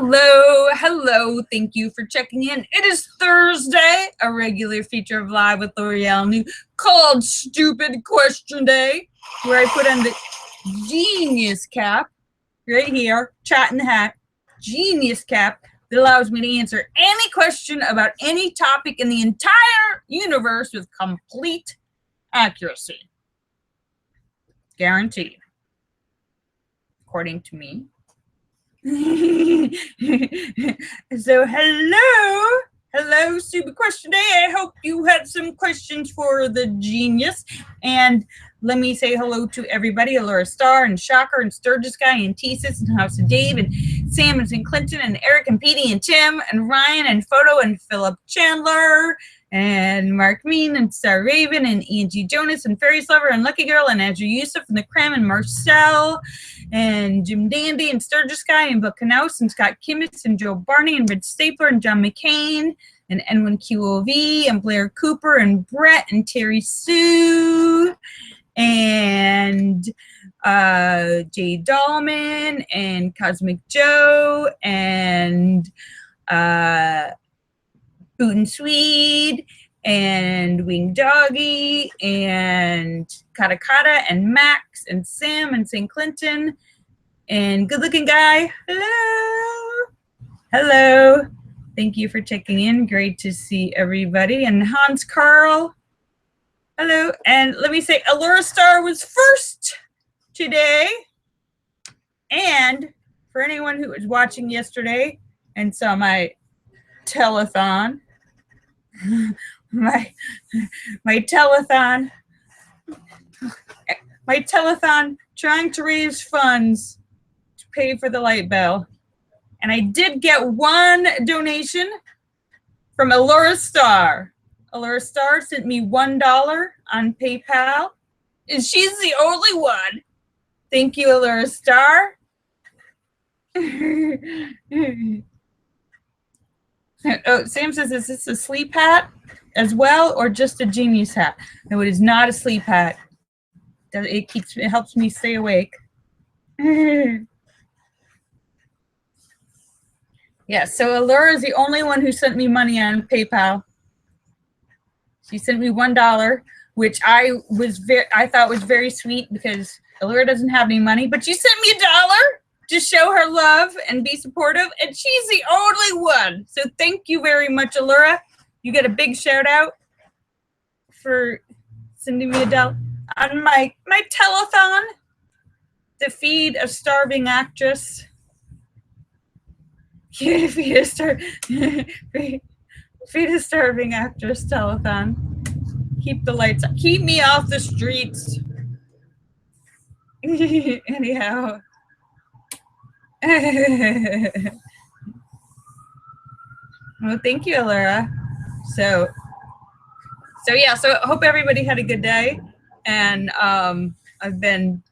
Hello, hello. Thank you for checking in. It is Thursday, a regular feature of Live with Lorielle new called Stupid Question Day, where I put on the genius cap right here, chat in the hat, genius cap that allows me to answer any question about any topic in the entire universe with complete accuracy. Guaranteed. According to me. So hello Stupid Question Day. I hope you had some questions for the genius, and let me say hello to everybody: Laura Starr and Shocker and Sturgis Guy and Thesis and House of Dave and Sam and St. Clinton and Eric and Petey and Tim and Ryan and Photo and Philip Chandler and Mark Mean and Star Raven and Angie Jonas and Fairy Lover and Lucky Girl and Andrew Yusuf and the Creme and Marcel and Jim Dandy and Sturgis Guy and Bill Knaus and Scott Kimmis and Joe Barney and Red Stapler and John McCain and N1QOV and Blair Cooper and Brett and Terry Sue and Jay Dahlman and Cosmic Joe and Boot and Swede and Wing Doggy and Kata Kata and Max and Sam and St. Clinton and Good Looking Guy. Hello. Thank you for checking in. Great to see everybody. And Hans Carl. Hello. And let me say, Allura Star was first today. And for anyone who was watching yesterday and saw my telethon, my telethon trying to raise funds to pay for the light bill, and I did get one donation from Allura Star. Allura Star sent me $1 on PayPal, and she's the only one. Thank you, Allura Star. Oh, Sam says, is this a sleep hat as well, or just a genius hat? No, it is not a sleep hat. It helps me stay awake. Yeah, so Allura is the only one who sent me money on PayPal. She sent me $1, which I thought was very sweet because Allura doesn't have any money, but she sent me $1 to show her love and be supportive, and she's the only one. So thank you very much, Allura. You get a big shout out for sending me $1 on my telethon to feed a starving actress. feed a starving actress telethon. Keep the lights on. Keep me off the streets. Anyhow. Well, thank you, Allura. So yeah, so I hope everybody had a good day. And I've been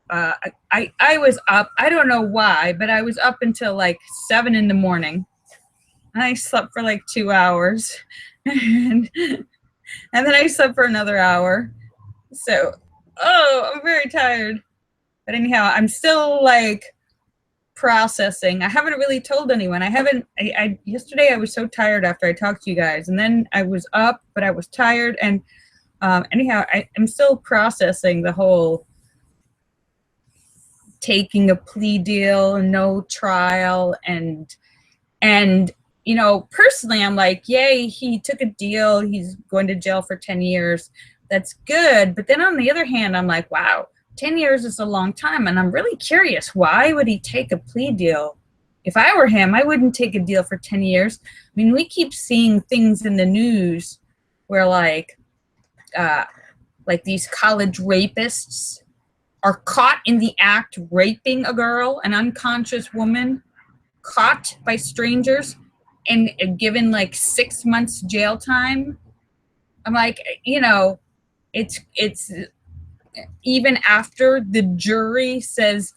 I was up, I don't know why, but I was up until like 7 in the morning. And I slept for like 2 hours. and then I slept for another hour. So I'm very tired. But anyhow, I'm still like processing. I haven't really told anyone. Yesterday I was so tired after I talked to you guys, and then I was up, but I was tired, and anyhow, I'm still processing the whole taking a plea deal, no trial, and you know, personally I'm like, yay, he took a deal, he's going to jail for 10 years. That's good. But then on the other hand, I'm like, wow, 10 years is a long time, and I'm really curious, why would he take a plea deal? If I were him, I wouldn't take a deal for 10 years. I mean, we keep seeing things in the news where like these college rapists are caught in the act raping a girl, an unconscious woman, caught by strangers and given like 6 months jail time. I'm like, you know, it's even after the jury says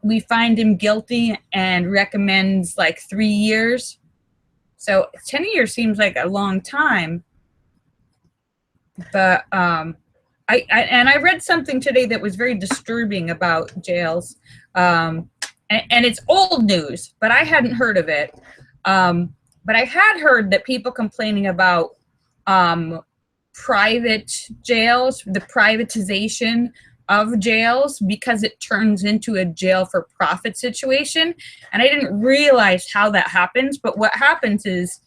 we find him guilty and recommends like 3 years. So 10 years seems like a long time. But I read something today that was very disturbing about jails. And and it's old news, but I hadn't heard of it. But I had heard that people complaining about private jails, the privatization of jails, because it turns into a jail for profit situation. And I didn't realize how that happens. But what happens is,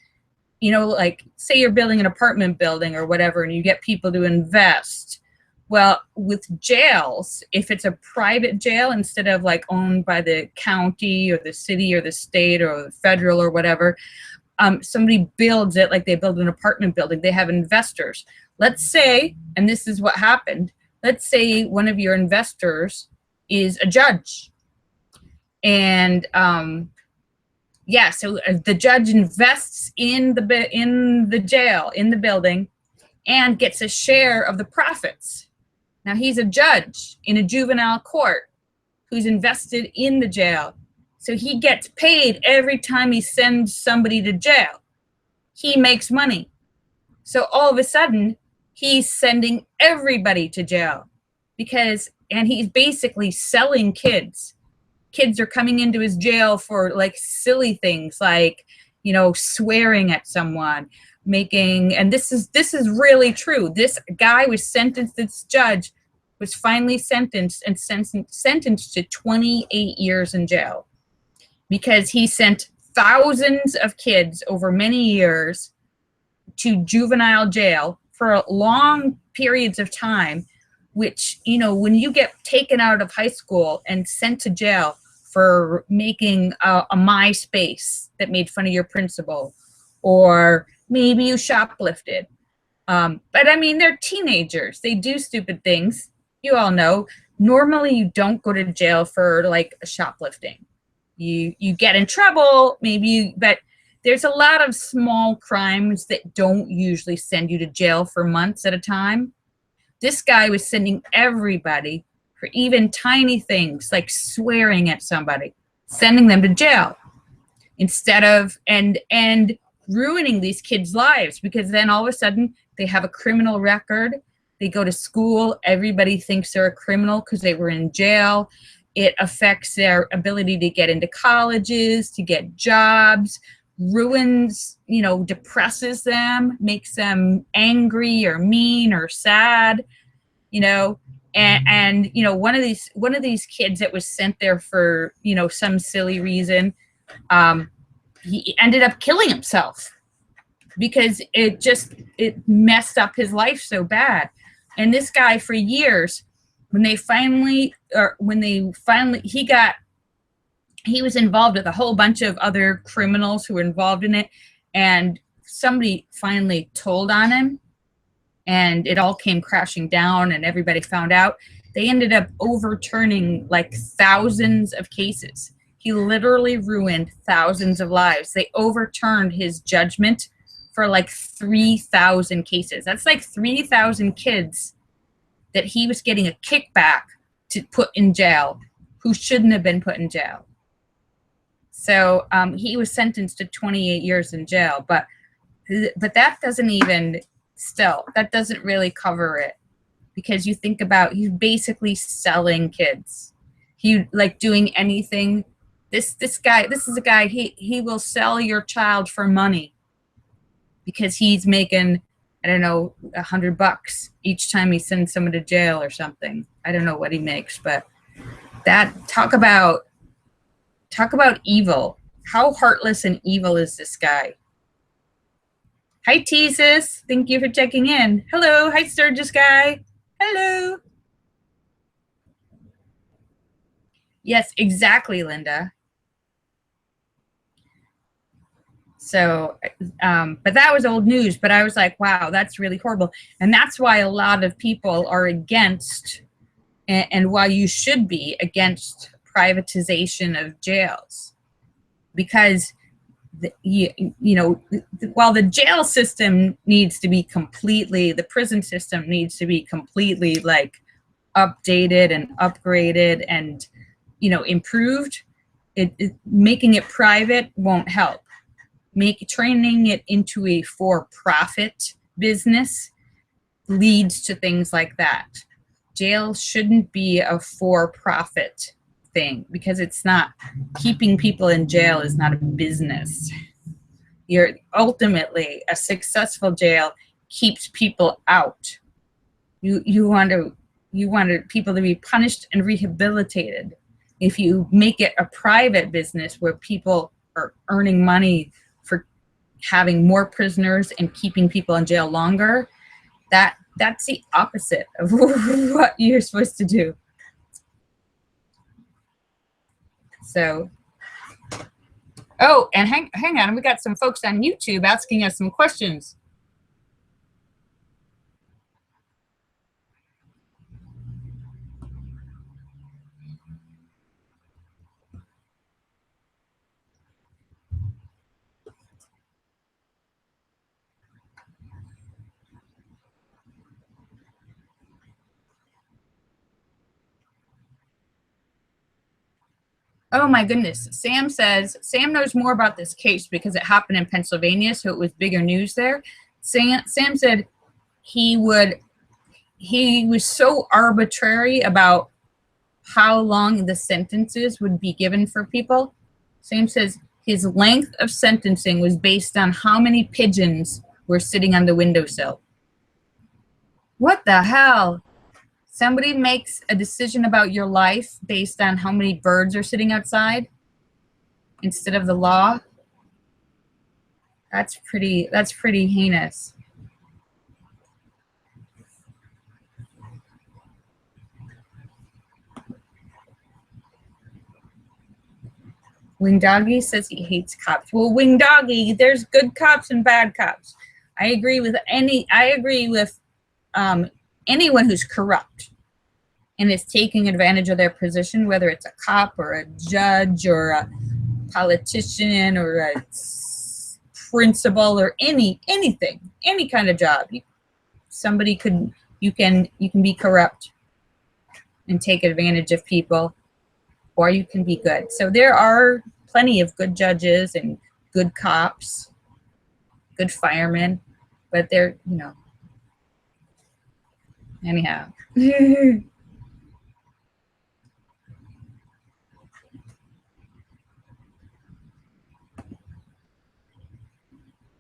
you know, like say you're building an apartment building or whatever, and you get people to invest. Well, with jails, if it's a private jail instead of like owned by the county or the city or the state or the federal or whatever, somebody builds it like they build an apartment building. They have investors. Let's say, and this is what happened, let's say one of your investors is a judge. And yeah, so the judge invests in the jail, in the building, and gets a share of the profits. Now he's a judge in a juvenile court who's invested in the jail. So he gets paid every time he sends somebody to jail. He makes money. So all of a sudden, he's sending everybody to jail and he's basically selling kids. Kids are coming into his jail for like silly things like, you know, swearing at someone, and this is really true. This guy was sentenced, this judge was finally sentenced to 28 years in jail because he sent thousands of kids over many years to juvenile jail for long periods of time, which, you know, when you get taken out of high school and sent to jail for making a MySpace that made fun of your principal, or maybe you shoplifted. But I mean, they're teenagers. They do stupid things. You all know, normally you don't go to jail for like shoplifting. You get in trouble, but there's a lot of small crimes that don't usually send you to jail for months at a time. This guy was sending everybody for even tiny things like swearing at somebody, sending them to jail instead of, and ruining these kids' lives, because then all of a sudden they have a criminal record. They go to school. Everybody thinks they're a criminal because they were in jail. It affects their ability to get into colleges, to get jobs, ruins, you know, depresses them, makes them angry or mean or sad, you know. And you know, one of these kids that was sent there for, you know, some silly reason, he ended up killing himself because it messed up his life so bad. And this guy, for years, he was involved with a whole bunch of other criminals who were involved in it, and somebody finally told on him, and it all came crashing down, and everybody found out. They ended up overturning like thousands of cases. He literally ruined thousands of lives. They overturned his judgment for like 3,000 cases. That's like 3,000 kids that he was getting a kickback to put in jail who shouldn't have been put in jail. So he was sentenced to 28 years in jail, but that doesn't really cover it, because you think about, he's basically selling kids. He like doing anything. This is a guy, he will sell your child for money because he's making, I don't know, $100 each time he sends someone to jail or something. I don't know what he makes, but talk about evil. How heartless and evil is this guy? Hi, Teasus. Thank you for checking in. Hello. Hi, Sturgis guy. Hello. Yes, exactly, Linda. So, but that was old news. But I was like, wow, that's really horrible. And that's why a lot of people are against, and why you should be against privatization of jails. Because, while the jail system needs to be the prison system needs to be completely like updated and upgraded and, improved, making it private won't help. Training it into a for-profit business leads to things like that. Jail shouldn't be a for-profit thing, because it's not, keeping people in jail is not a business. You're ultimately, a successful jail keeps people out. You want people to be punished and rehabilitated. If you make it a private business where people are earning money for having more prisoners and keeping people in jail longer, that's the opposite of what you're supposed to do. So, oh, and hang on, we got some folks on YouTube asking us some questions. Oh my goodness. Sam says, Sam knows more about this case because it happened in Pennsylvania, so it was bigger news there. Sam said he was so arbitrary about how long the sentences would be given for people. Sam says his length of sentencing was based on how many pigeons were sitting on the windowsill. What the hell? Somebody makes a decision about your life based on how many birds are sitting outside instead of the law? That's pretty heinous. Wing Doggy says he hates cops. Well, Wing Doggy, there's good cops and bad cops. I agree with anyone who's corrupt and is taking advantage of their position, whether it's a cop or a judge or a politician or a principal or anything, any kind of job. You can be corrupt and take advantage of people, or you can be good. So there are plenty of good judges and good cops, good firemen, but they're, anyhow.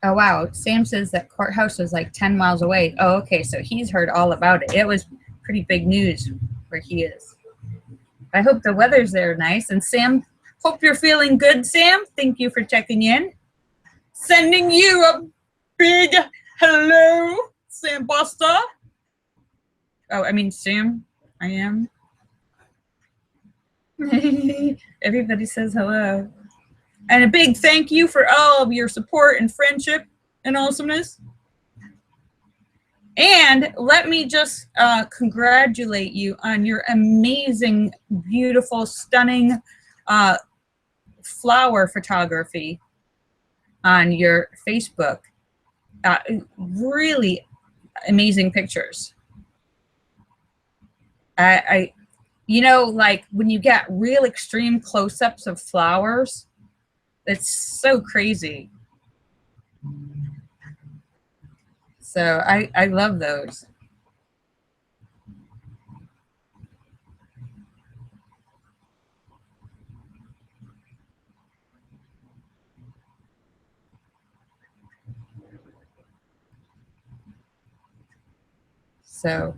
Oh, wow. Sam says that courthouse is like 10 miles away. Oh, okay. So he's heard all about it. It was pretty big news where he is. I hope the weather's there nice. And Sam, hope you're feeling good, Sam. Thank you for checking in. Sending you a big hello, Sam Buster. Oh, I mean, Sam, I am. Everybody says hello. And a big thank you for all of your support and friendship and awesomeness. And let me just congratulate you on your amazing, beautiful, stunning flower photography on your Facebook. Really amazing pictures. Like when you get real extreme close-ups of flowers, it's so crazy. So I love those. So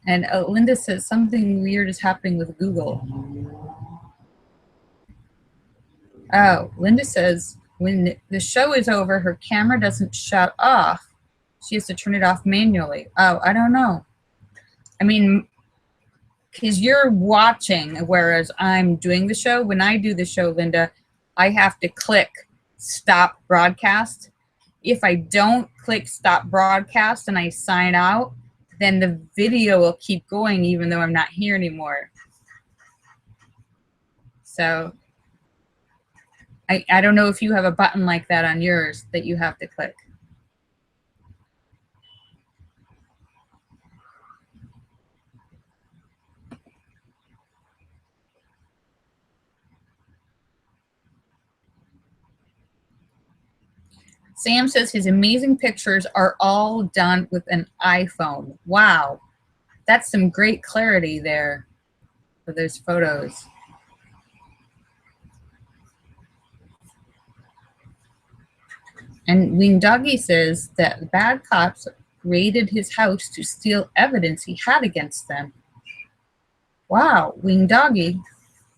and Linda says something weird is happening with Google. Oh, Linda says when the show is over, her camera doesn't shut off. She has to turn it off manually. Oh, I don't know. I mean, because you're watching, whereas I'm doing the show. When I do the show, Linda, I have to click stop broadcast. If I don't click stop broadcast and I sign out, then the video will keep going even though I'm not here anymore. So I don't know if you have a button like that on yours that you have to click. Sam says his amazing pictures are all done with an iPhone. Wow. That's some great clarity there for those photos. And Wing Doggy says that bad cops raided his house to steal evidence he had against them. Wow, Wing Doggy,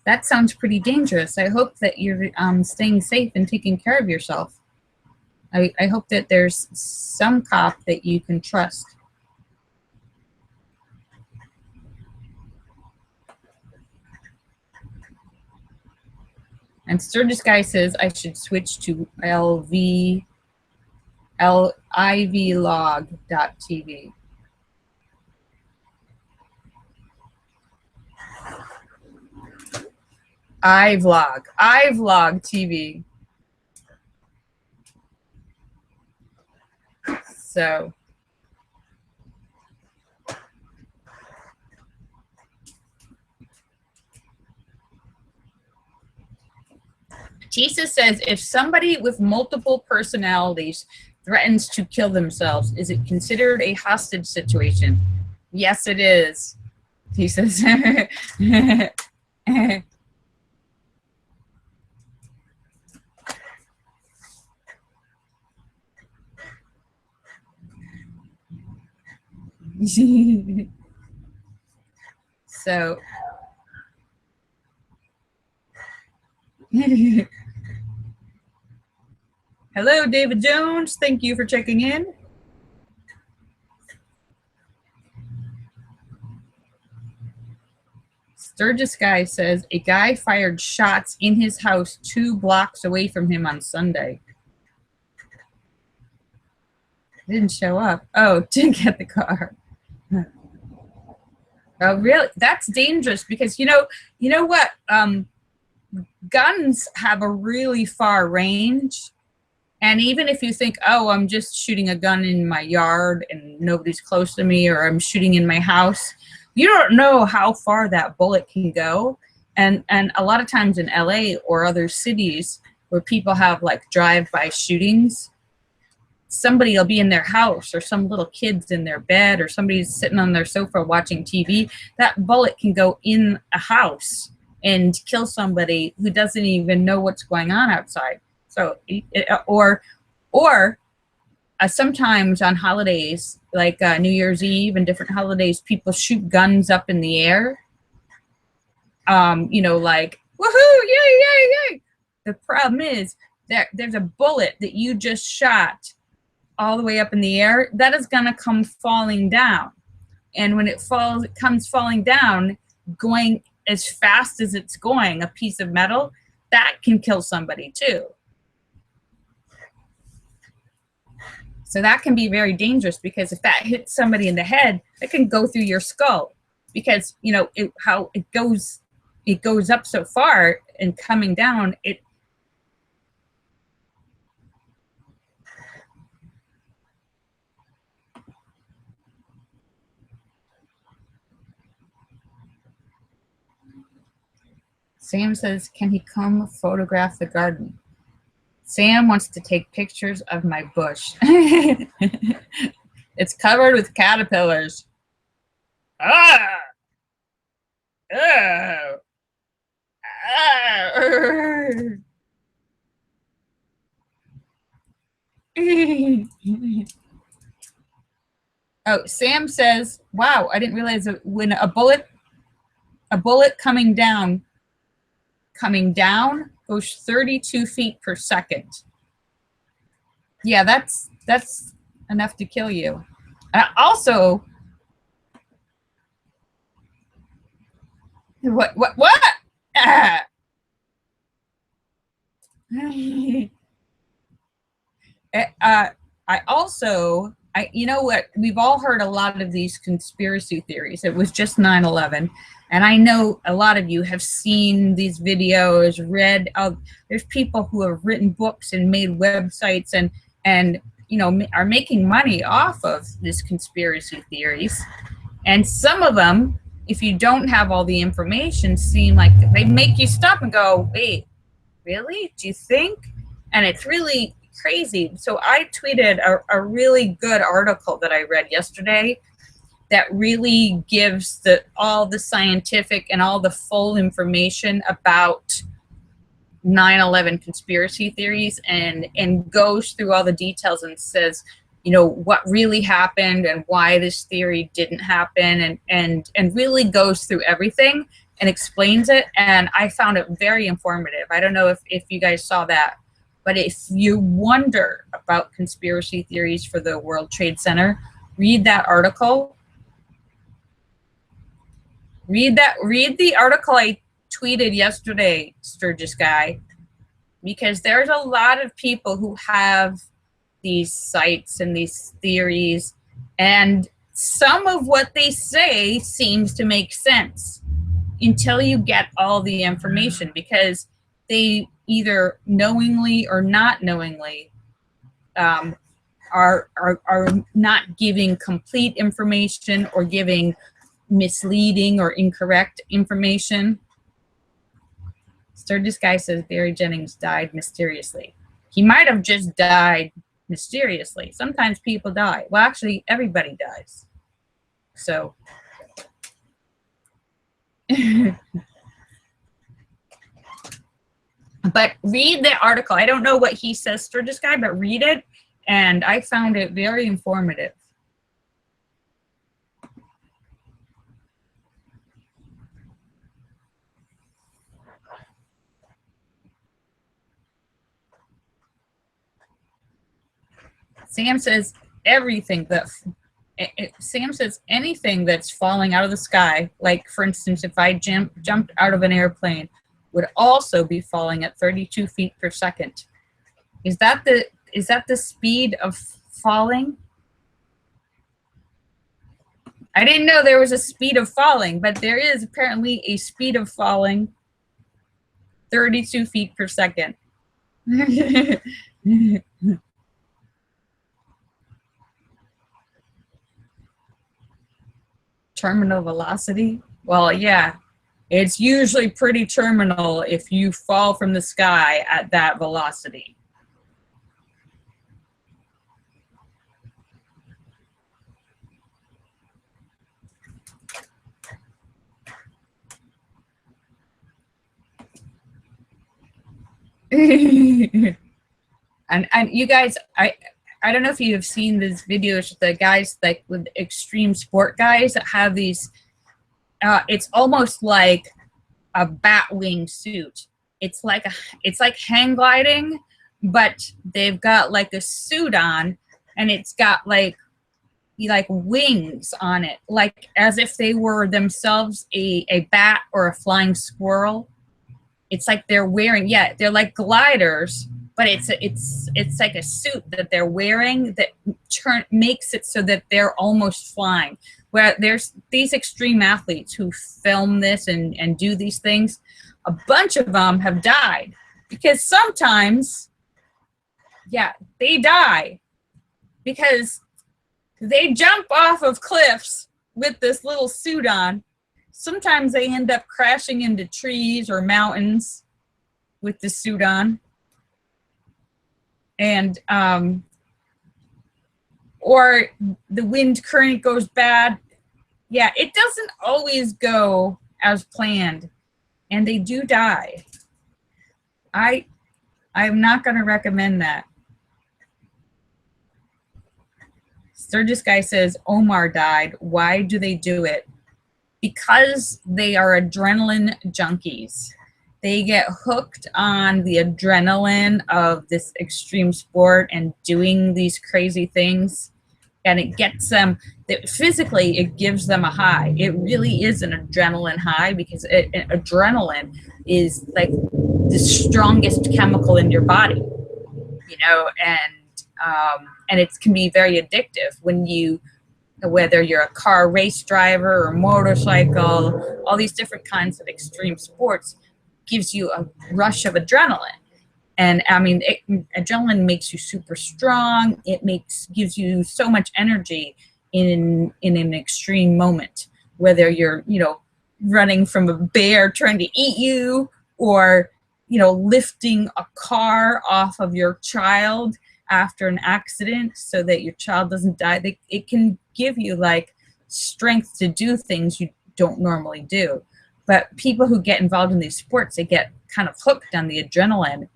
that sounds pretty dangerous. I hope that you're staying safe and taking care of yourself. I hope that there's some cop that you can trust. And Sturgis Guy says I should switch to livlog.tv. iVlog TV. So Tisa says, if somebody with multiple personalities threatens to kill themselves, is it considered a hostage situation? Yes, it is. Tisa says. So hello, David Jones. Thank you for checking in. Sturgis Guy says a guy fired shots in his house 2 blocks away from him on Sunday. Didn't show up. Oh, didn't get the car. Oh, really? That's dangerous because you know what? Guns have a really far range, and even if you think, oh, I'm just shooting a gun in my yard and nobody's close to me, or I'm shooting in my house, you don't know how far that bullet can go. And a lot of times in LA or other cities where people have like drive-by shootings, somebody will be in their house, or some little kid's in their bed, or somebody's sitting on their sofa watching TV. That bullet can go in a house and kill somebody who doesn't even know what's going on outside. So, sometimes on holidays, like New Year's Eve and different holidays, people shoot guns up in the air. Like, woohoo, yay, yay, yay. The problem is that there's a bullet that you just shot all the way up in the air, that is going to come falling down. And when it comes falling down, going as fast as it's going, a piece of metal, that can kill somebody too. So that can be very dangerous, because if that hits somebody in the head, it can go through your skull, because how it goes up so far and coming down, Sam says, can he come photograph the garden? Sam wants to take pictures of my bush. It's covered with caterpillars. Ah! Oh! Ah! Oh, Sam says, wow, I didn't realize that when a bullet coming down goes 32 feet per second. Yeah, that's enough to kill you. Also, what? Ah. You know what? We've all heard a lot of these conspiracy theories. It was just 9/11. And I know a lot of you have seen these videos, read. There's people who have written books and made websites and are making money off of this conspiracy theories. And some of them, if you don't have all the information, seem like they make you stop and go, wait, really? Do you think? And it's really crazy. So I tweeted a really good article that I read yesterday that really gives all the scientific and all the full information about 9/11 conspiracy theories, and goes through all the details and says, you know, what really happened and why this theory didn't happen, and really goes through everything and explains it. And I found it very informative. I don't know if you guys saw that, but if you wonder about conspiracy theories for the World Trade Center, read that article. Read the article I tweeted yesterday, Sturgis Guy, because there's a lot of people who have these sites and these theories, and some of what they say seems to make sense until you get all the information, because they either knowingly or not knowingly are not giving complete information or giving misleading or incorrect information. Sturgis Guy says Barry Jennings died mysteriously. He might have just died mysteriously. Sometimes people die. Well, actually, everybody dies. So, but read the article. I don't know what he says, Sturgis Guy, but read it, and I found it very informative. Sam says Sam says anything that's falling out of the sky, like for instance, if I jumped out of an airplane, would also be falling at 32 feet per second. Is that the speed of falling? I didn't know there was a speed of falling, but there is apparently a speed of falling, 32 feet per second. Terminal velocity? Well, yeah, it's usually pretty terminal if you fall from the sky at that velocity. and you guys, I don't know if you have seen these videos, the guys like with extreme sport guys that have these, it's almost like a bat wing suit. It's like hang gliding, but they've got like a suit on, and it's got like wings on it, like as if they were themselves a bat or a flying squirrel. It's like they're wearing, yeah, they're like gliders, but it's like a suit that they're wearing that makes it so that they're almost flying. Where there's these extreme athletes who film this and do these things, a bunch of them have died because sometimes, yeah, they die because they jump off of cliffs with this little suit on. Sometimes they end up crashing into trees or mountains with the suit on. And, or the wind current goes bad. Yeah, it doesn't always go as planned, and they do die. I'm not going to recommend that. Sturgis Guy says Omar died. Why do they do it? Because they are adrenaline junkies. They get hooked on the adrenaline of this extreme sport and doing these crazy things. And it gets them, physically, it gives them a high. It really is an adrenaline high because adrenaline is like the strongest chemical in your body, you know, and it can be very addictive when you, whether you're a car race driver or motorcycle, all these different kinds of extreme sports gives you a rush of adrenaline. And I mean, adrenaline makes you super strong. It gives you so much energy in an extreme moment, whether you're, you know, running from a bear trying to eat you, or, lifting a car off of your child after an accident so that your child doesn't die. It can give you like strength to do things you don't normally do. But people who get involved in these sports, they get kind of hooked on the adrenaline,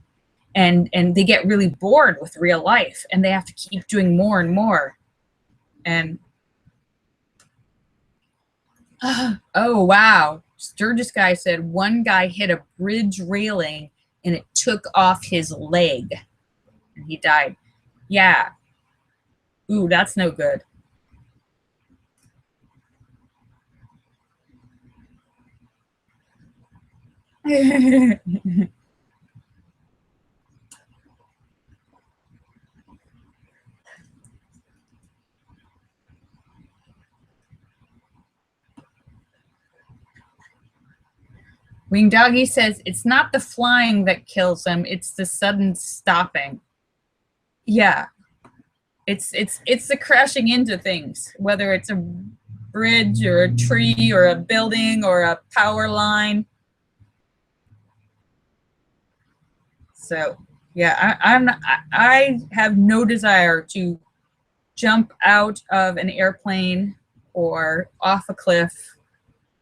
and they get really bored with real life, and they have to keep doing more and more. And oh wow, Sturgis guy said one guy hit a bridge railing and it took off his leg and he died. Yeah. Ooh, that's no good. Wing Doggy says it's not the flying that kills them, it's the sudden stopping. Yeah. It's the crashing into things, whether it's a bridge or a tree or a building or a power line. So yeah, I have no desire to jump out of an airplane or off a cliff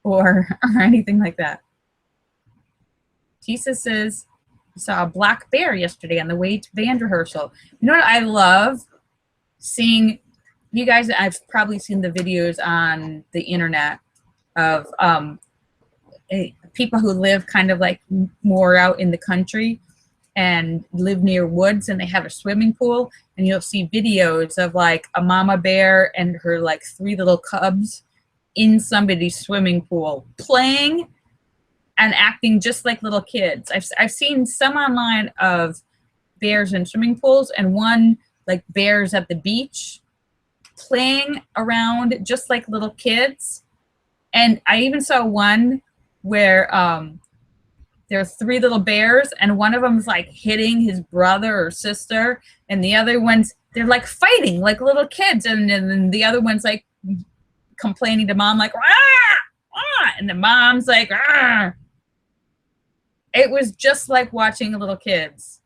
or anything like that. Tisa says, I saw a black bear yesterday on the way to band rehearsal. You know what I love? Seeing you guys, I've probably seen the videos on the internet of people who live kind of like more out in the country and live near woods, and they have a swimming pool, and you'll see videos of like a mama bear and her like 3 little cubs in somebody's swimming pool playing and acting just like little kids. I've seen some online of bears in swimming pools, and one like bears at the beach playing around just like little kids. And I even saw one where there are 3 little bears, and one of them's like hitting his brother or sister, and the other ones, they're like fighting like little kids, and then the other one's like complaining to mom like, ah, ah, and the mom's like, ah. It was just like watching little kids.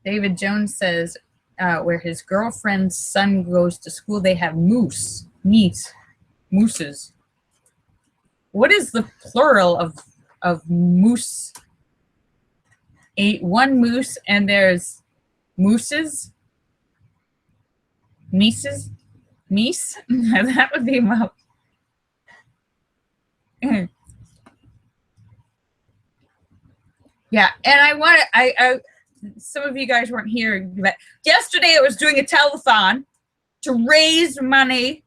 David Jones says, where his girlfriend's son goes to school, they have mooses. What is the plural of moose? One moose, and there's mooses? Mises? Meese? That would be my... Yeah, and I some of you guys weren't here, but yesterday I was doing a telethon to raise money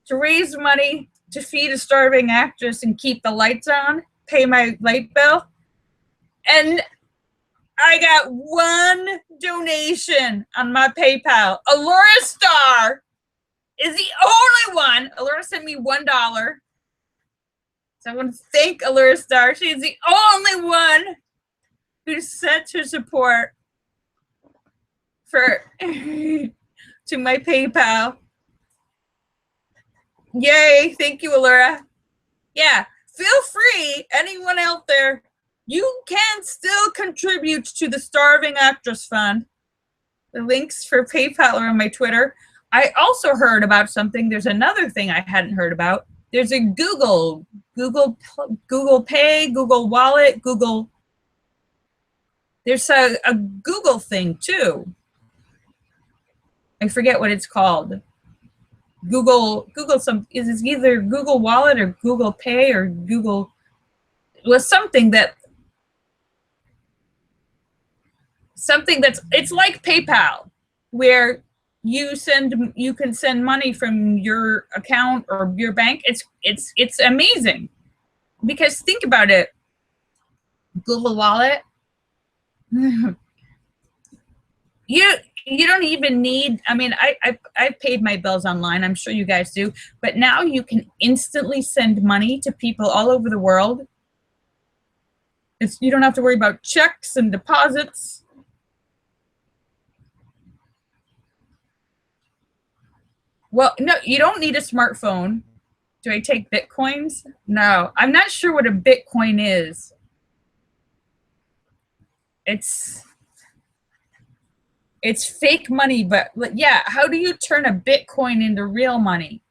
to feed a starving actress and keep the lights on, pay my light bill. And I got one donation on my PayPal. Allura Star is the only one. Allura sent me $1. So I want to thank Allura Star. She is the only one who sent her support for to my PayPal. Yay, thank you, Allura. Yeah, feel free, anyone out there, you can still contribute to the Starving Actress Fund. The links for PayPal are on my Twitter. I also heard about something. There's another thing I hadn't heard about. There's a Google Pay, Google Wallet, there's a Google thing too. I forget what it's called. Google is it either Google Wallet or Google Pay or Google, was something that's it's like PayPal, where you can send money from your account or your bank. It's amazing, because think about it. Google Wallet, you don't even need, I mean, I've paid my bills online. I'm sure you guys do. But now you can instantly send money to people all over the world. You don't have to worry about checks and deposits. Well, no, you don't need a smartphone. Do I take Bitcoins? No, I'm not sure what a Bitcoin is. It's fake money, but yeah, how do you turn a Bitcoin into real money?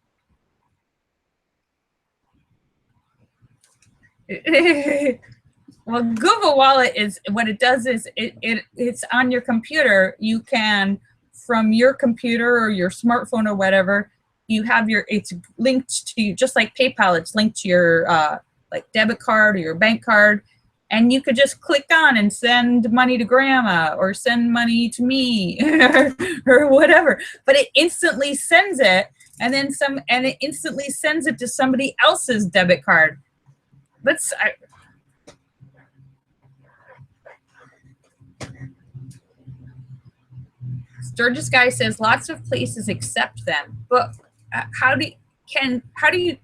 Well, Google Wallet is what it does is it's on your computer. You can, from your computer or your smartphone or whatever, you have it's linked to, just like PayPal, it's linked to your like debit card or your bank card, and you could just click on and send money to grandma or send money to me or whatever. But it instantly sends it, and then it instantly sends it to somebody else's debit card. Sturgis Guy says lots of places accept them, but how do you?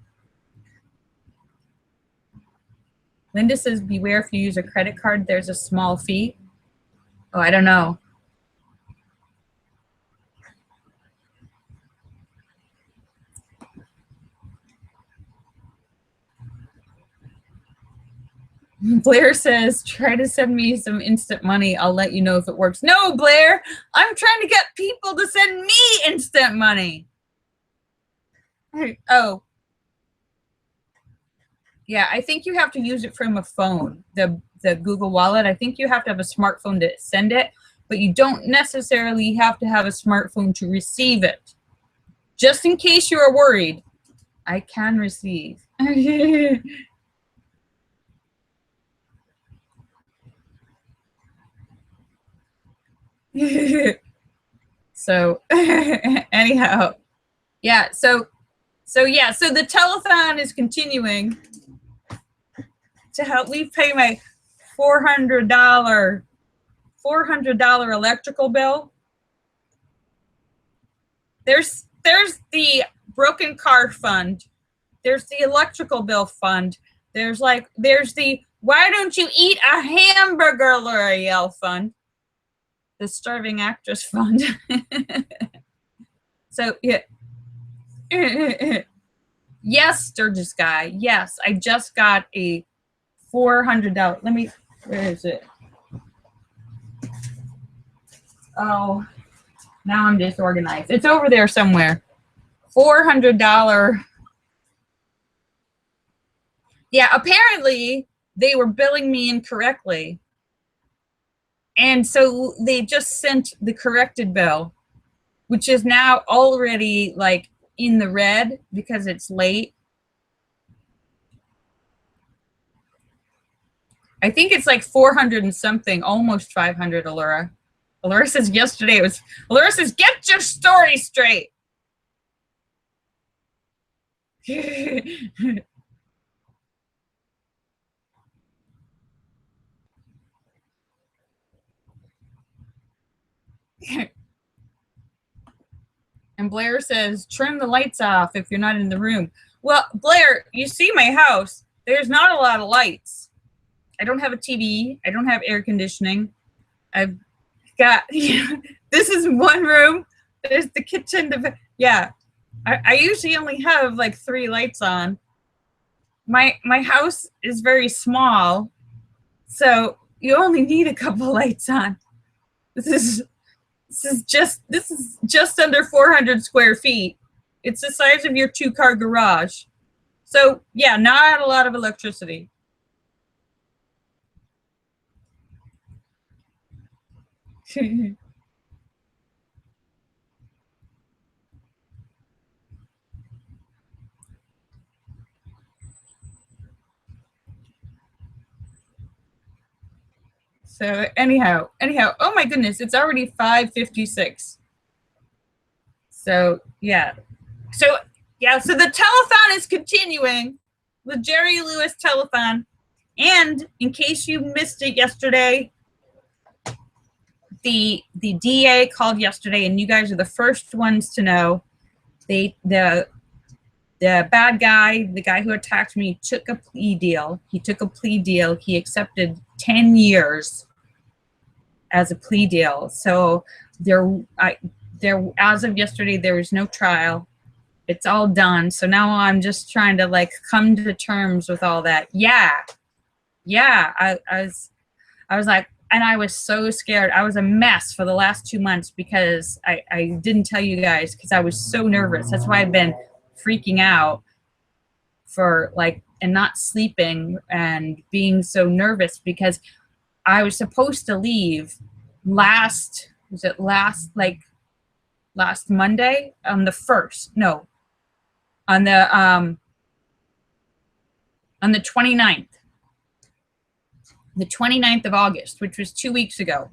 Linda says, beware if you use a credit card, there's a small fee. Oh, I don't know. Blair says, try to send me some instant money. I'll let you know if it works. No, Blair, I'm trying to get people to send me instant money. Oh. Yeah, I think you have to use it from a phone, the Google Wallet. I think you have to have a smartphone to send it, but you don't necessarily have to have a smartphone to receive it. Just in case you are worried, I can receive. So anyhow, yeah, so the telethon is continuing to help me pay my $400 electrical bill. There's the broken car fund, there's the electrical bill fund, there's the why don't you eat a hamburger, Lorielle fund, the starving actress fund. So yeah. Yes, Sturgis Guy. Yes, I just got a $400. Let me, where is it? Oh, now I'm disorganized. It's over there somewhere. $400. Yeah, apparently they were billing me incorrectly. And so they just sent the corrected bill, which is now already like in the red because it's late. I think it's like 400 and something, almost 500, Allura. Allura says yesterday it was, Allura says, get your story straight. And Blair says, turn the lights off if you're not in the room. Well, Blair, you see my house. There's not a lot of lights. I don't have a TV. I don't have air conditioning. I've got, this is one room. There's the kitchen. Yeah. I usually only have like 3 lights on. My house is very small, so you only need a couple lights on. This is just under 400 square feet. It's the size of your 2-car garage. So yeah, not a lot of electricity. So anyhow, oh my goodness, it's already 5:56. So yeah. So the telethon is continuing, the Jerry Lewis telethon. And in case you missed it yesterday, the DA called yesterday, and you guys are the first ones to know. The bad guy, the guy who attacked me, took a plea deal. He took a plea deal. He accepted 10 years as a plea deal. So there, as of yesterday, there was no trial. it's all done. So now I'm just trying to like come to terms with all that. Yeah. I was like, and I was so scared. I was a mess for the last 2 months because I didn't tell you guys because I was so nervous. That's why I've been freaking out for like, and not sleeping and being so nervous because I was supposed to leave last Monday on the 1st. No, on the 29th. The 29th of August, which was 2 weeks ago.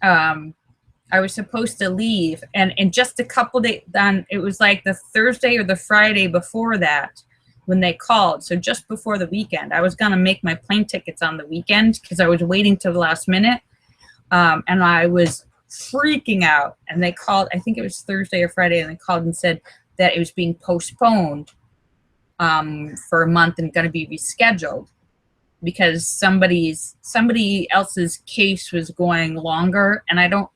I was supposed to leave, and just a couple days then, it was like the Thursday or the Friday before that when they called. So just before the weekend, I was gonna make my plane tickets on the weekend because I was waiting till the last minute, and I was freaking out. And they called, I think it was Thursday or Friday, and they called and said that it was being postponed for a month and going to be rescheduled because somebody else's case was going longer, and I don't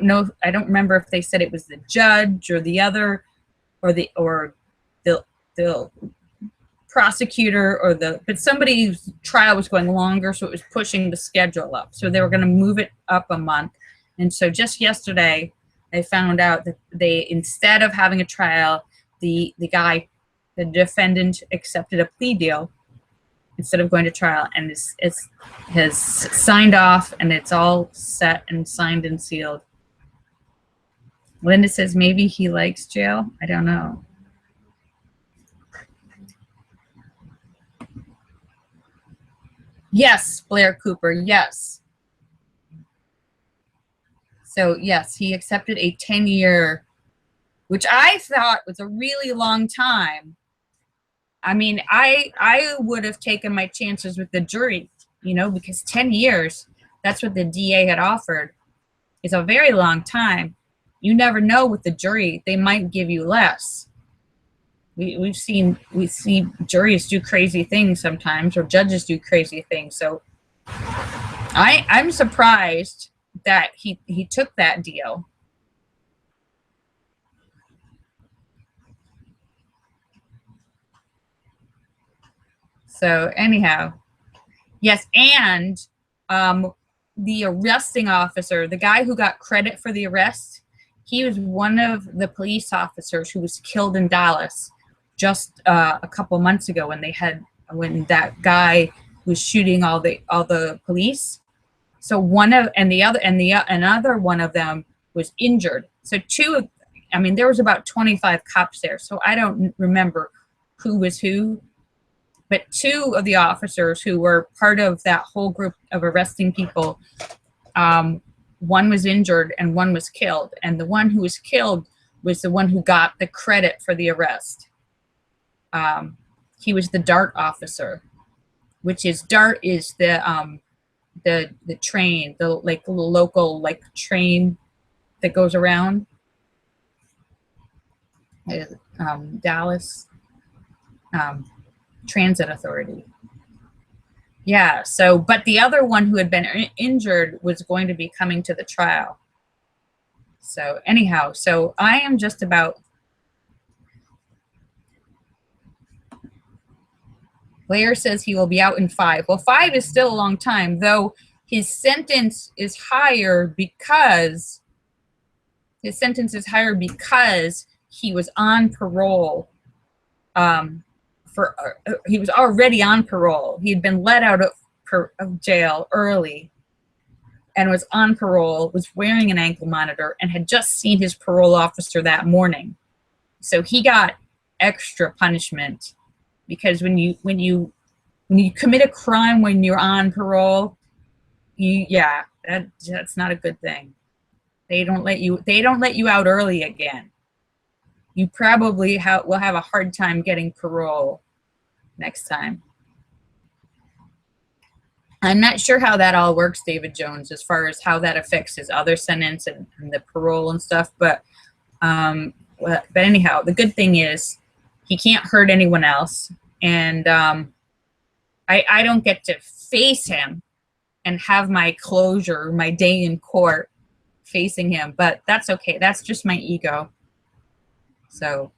know, I don't remember if they said it was the judge or the other or the prosecutor or but somebody's trial was going longer, so it was pushing the schedule up. So they were going to move it up a month. And so just yesterday I found out that they, instead of having a trial, the defendant accepted a plea deal instead of going to trial, and has signed off, and it's all set and signed and sealed. Linda says maybe he likes jail. I don't know. Yes, Blair Cooper, yes. So yes, he accepted a 10-year, which I thought was a really long time. I mean, I would have taken my chances with the jury, you know, because 10 years, that's what the DA had offered, is a very long time. You never know with the jury, they might give you less. We see juries do crazy things sometimes, or judges do crazy things. So I'm surprised that he took that deal. So anyhow, yes, and the arresting officer, the guy who got credit for the arrest, he was one of the police officers who was killed in Dallas just a couple months ago when that guy was shooting all the police. So another one of them was injured. So there was about 25 cops there. So I don't remember who was who. But two of the officers who were part of that whole group of arresting people, one was injured and one was killed. And the one who was killed was the one who got the credit for the arrest. He was the DART officer, which is DART is the train, the local train that goes around Dallas. Transit Authority. Yeah, so, but the other one who had been injured was going to be coming to the trial. So anyhow, so I am just about, Blair says he will be out in 5. Well, 5 is still a long time, though his sentence is higher because he was on parole. He was already on parole. He had been let out of jail early and was on parole, was wearing an ankle monitor, and had just seen his parole officer that morning. So he got extra punishment because when you commit a crime when you're on parole, that's not a good thing. They don't let you out early again. You probably will have a hard time getting parole next time. I'm not sure how that all works, David Jones, as far as how that affects his other sentence and the parole and stuff. But anyhow, the good thing is he can't hurt anyone else. And I don't get to face him and have my closure, my day in court facing him. But that's okay. That's just my ego. So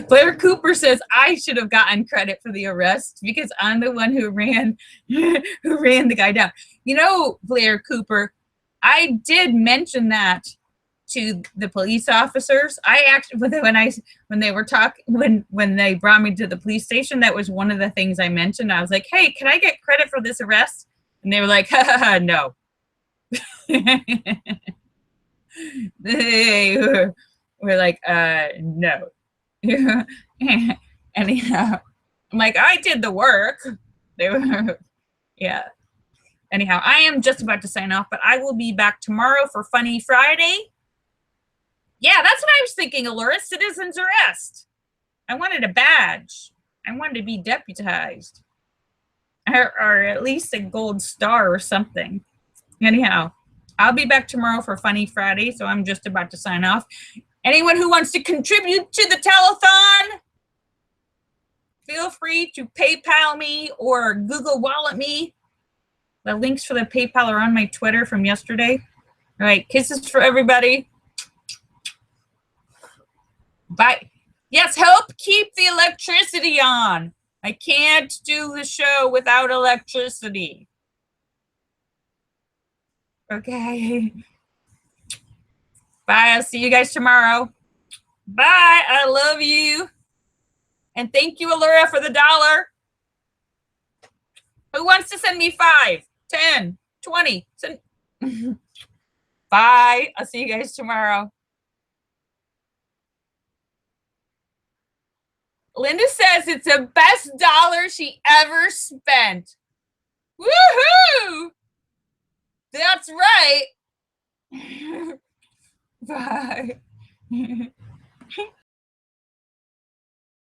Blair Cooper says I should have gotten credit for the arrest because I'm the one who ran the guy down. You know, Blair Cooper, I did mention that to the police officers. I actually when they were talking when they brought me to the police station, that was one of the things I mentioned. I was like, "Hey, can I get credit for this arrest?" And they were like, "Ha ha ha, no." They were like, no. Anyhow, I'm like, I did the work. They were, yeah. Anyhow, I am just about to sign off, but I will be back tomorrow for Funny Friday. Yeah, that's what I was thinking, Allura. Citizen's arrest. I wanted a badge. I wanted to be deputized. Or at least a gold star or something. Anyhow, I'll be back tomorrow for Funny Friday, so I'm just about to sign off. Anyone who wants to contribute to the telethon, feel free to PayPal me or Google Wallet me. The links for the PayPal are on my Twitter from yesterday. All right, kisses for everybody. Bye. Yes, help keep the electricity on. I can't do the show without electricity. Okay. Bye. I'll see you guys tomorrow. Bye. I love you. And thank you, Allura, for the $1. Who wants to send me 5, 10, 20? Send... Bye. I'll see you guys tomorrow. Linda says it's the best $1 she ever spent. Woohoo! That's right. Bye.